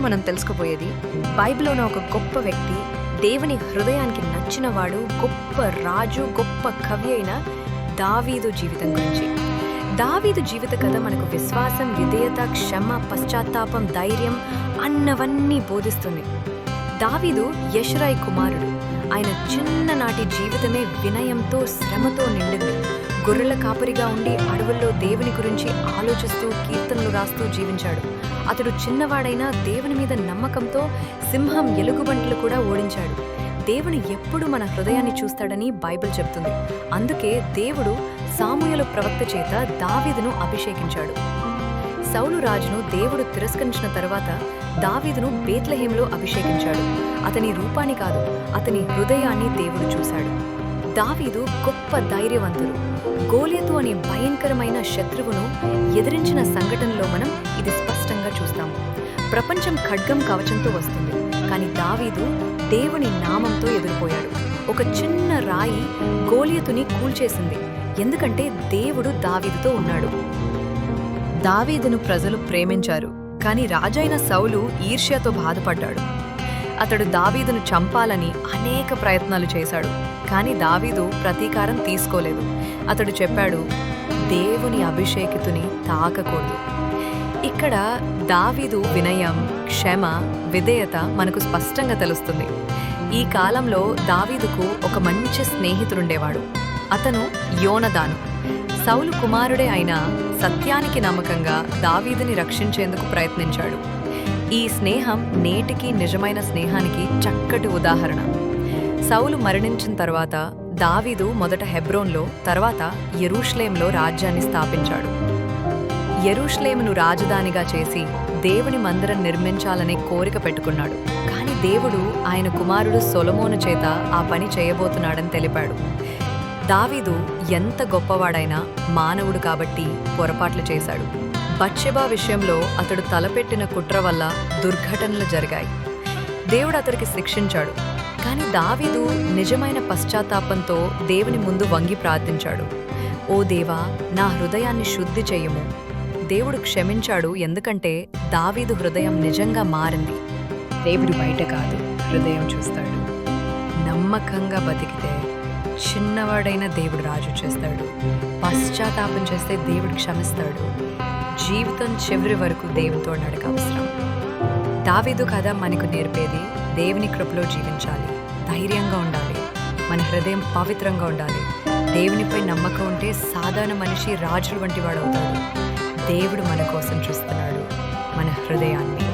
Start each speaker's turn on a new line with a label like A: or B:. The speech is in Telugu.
A: మనం తెలుసుకోబోయేది బైబిల్లోని ఒక గొప్ప వ్యక్తి, దేవుని హృదయానికి నచ్చినవాడు, గొప్ప రాజు, గొప్ప కవి అయిన దావీదు జీవితం గురించి. దావీదు జీవిత కథ మనకు విశ్వాసం, విధేయత, క్షమ, పశ్చాత్తాపం, ధైర్యం అన్నవన్నీ బోధిస్తుంది. దావీదు యెషరై కుమారుడు. ఆయన చిన్ననాటి జీవితమే వినయంతో, శ్రమతో నిండింది. గొర్రెల కాపరిగా ఉండి అడవుల్లో దేవుని గురించి ఆలోచిస్తూ కీర్తనలు రాస్తూ జీవించాడు. అతడు చిన్నవాడైనా దేవుని మీద నమ్మకంతో సింహం, ఎలుగుబంట్లు కూడా ఓడించాడు. దేవుడు ఎప్పుడు మన హృదయాన్ని చూస్తాడని బైబిల్ చెప్తుంది. అందుకే దేవుడు సాముయేలు ప్రవక్త చేత దావీదును అభిషేకించాడు. సౌలు రాజును దేవుడు తిరస్కరించిన తర్వాత దావీదును బేత్లెహేంలో అభిషేకించాడు. అతని రూపాన్ని కాదు, అతని హృదయాన్ని దేవుడు చూశాడు. దావీదు గొప్ప ధైర్యవంతుడు. గోలియతు అనే భయంకరమైన శత్రువును ఎదిరించిన సంఘటనలో మనం ఇది స్పష్టంగా చూస్తాము. ప్రపంచం ఖడ్గం కవచంతో వస్తుంది, కానీ దావీదు దేవుని నామంతో ఎదుర్కోయాడు. ఒక చిన్న రాయి గోలియతుని కూల్చేసింది, ఎందుకంటే దేవుడు దావీదుతో ఉన్నాడు. దావీదును ప్రజలు ప్రేమించారు, కానీ రాజైన సౌలు ఈర్ష్యతో బాధపడ్డాడు. అతడు దావీదును చంపాలని అనేక ప్రయత్నాలు చేశాడు, కానీ దావీదు ప్రతీకారం తీసుకోలేదు. అతడు చెప్పాడు, దేవుని అభిషేకితుని తాకకూడదు. ఇక్కడ దావీదు వినయం, క్షమ, విధేయత మనకు స్పష్టంగా తెలుస్తుంది. ఈ కాలంలో దావీదుకు ఒక మంచి స్నేహితుడుండేవాడు. అతను యోనదాను. సౌలు కుమారుడే అయినా సత్యానికి నమ్మకంగా దావీదుని రక్షించేందుకు ప్రయత్నించాడు. ఈ స్నేహం నేటికి నిజమైన స్నేహానికి చక్కటి ఉదాహరణ. సౌలు మరణించిన తర్వాత దావీదు మొదట హెబ్రోన్లో, తర్వాత యెరూషలేంలో రాజ్యాన్ని స్థాపించాడు. యెరూషలేమును రాజధానిగా చేసి దేవుని మందిరం నిర్మించాలనే కోరిక పెట్టుకున్నాడు. కానీ దేవుడు ఆయన కుమారుడు సొలొమోను చేత ఆ పని చేయబోతున్నాడని తెలిపాడు. దావీదు ఎంత గొప్పవాడైనా మానవుడు కాబట్టి పొరపాట్లు చేశాడు. బత్షెబా విషయంలో అతడు తలపెట్టిన కుట్ర వల్ల దుర్ఘటనలు జరిగాయి. దేవుడు అతడికి శిక్షించాడు. కానీ దావీదు నిజమైన పశ్చాత్తాపంతో దేవుని ముందు వంగి ప్రార్థించాడు. ఓ దేవా, నా హృదయాన్ని శుద్ధి చెయ్యము. దేవుడు క్షమించాడు, ఎందుకంటే దావీదు హృదయం నిజంగా మారింది.
B: దేవుడు బయట కాదు, హృదయం చూస్తాడు.
A: నమ్మకంగా బతికితే చిన్నవాడైన దేవుడు రాజు చేస్తాడు. పశ్చాత్తాపం చేస్తే దేవుడు క్షమిస్తాడు. జీవితం చివరి వరకు దేవునితో నడక అవసరం. దావీదు కథ మనకు నేర్పేది దేవుని కృపలో జీవించాలి, ధైర్యంగా ఉండాలి, మన హృదయం పవిత్రంగా ఉండాలి. దేవునిపై నమ్మకం ఉంటే సాధారణ మనిషి రాజుల వంటి వాడవుతాడు. దేవుడు మన కోసం చూస్తున్నాడు, మన హృదయాన్ని.